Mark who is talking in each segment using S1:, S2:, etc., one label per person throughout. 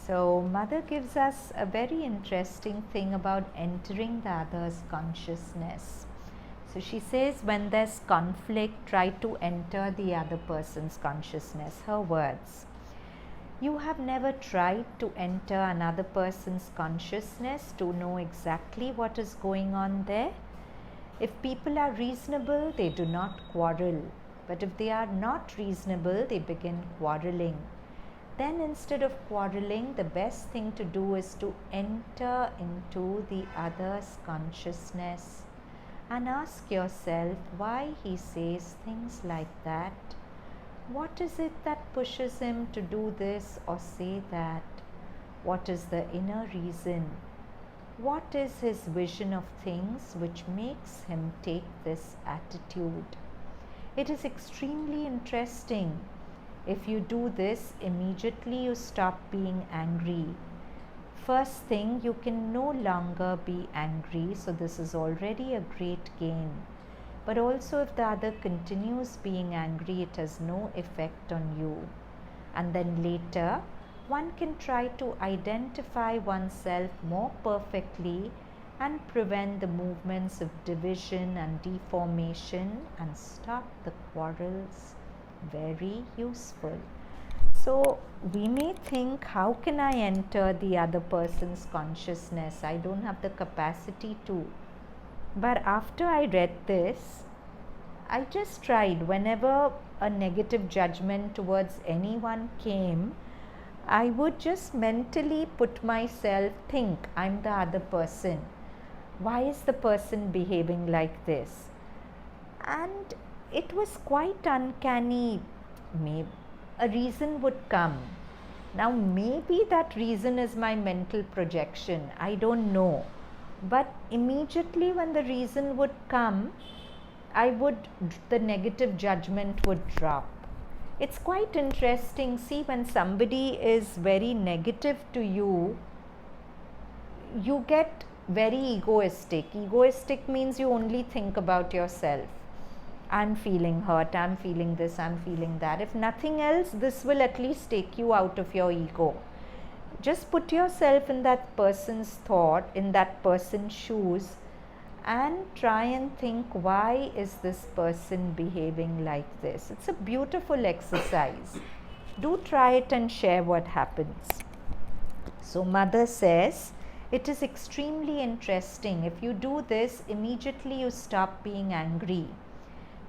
S1: So, Mother gives us a very interesting thing about entering the other's consciousness. So, she says, when there's conflict, try to enter the other person's consciousness. Her words. You have never tried to enter another person's consciousness to know exactly what is going on there? If people are reasonable, they do not quarrel. But if they are not reasonable, they begin quarreling. Then instead of quarreling, the best thing to do is to enter into the other's consciousness and ask yourself why he says things like that. What is it that pushes him to do this or say that? What is the inner reason? What is his vision of things which makes him take this attitude? It is extremely interesting. If you do this, immediately you stop being angry. First thing, you can no longer be angry, so this is already a great gain. But also, if the other continues being angry, it has no effect on you. And then later, one can try to identify oneself more perfectly and prevent the movements of division and deformation and stop the quarrels. Very useful. So we may think, how can I enter the other person's consciousness? I don't have the capacity to. But after I read this, I just tried. Whenever a negative judgment towards anyone came, I would just mentally put myself, think, I'm the other person. Why is the person behaving like this? And it was quite uncanny. Maybe a reason would come. Now, maybe that reason is my mental projection. I don't know. But immediately when the reason would come, the negative judgment would drop. It's quite interesting. See, when somebody is very negative to you, you get very egoistic. Egoistic means you only think about yourself. I'm feeling hurt, I'm feeling this, I'm feeling that. If nothing else, this will at least take you out of your ego. Just put yourself in that person's thought, in that person's shoes, and try and think, why is this person behaving like this? It's a beautiful exercise. Do try it and share what happens. So Mother says, it is extremely interesting. If you do this, immediately you stop being angry.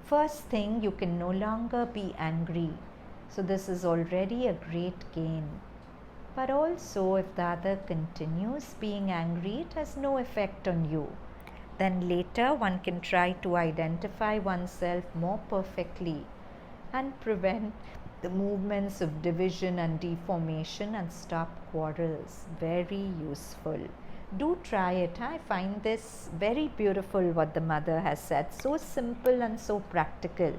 S1: First thing, you can no longer be angry. So this is already a great gain. But also, if the other continues being angry, it has no effect on you. Then later, one can try to identify oneself more perfectly and prevent the movements of division and deformation and stop quarrels. Very useful. Do try it. I find this very beautiful what the Mother has said. So simple and so practical.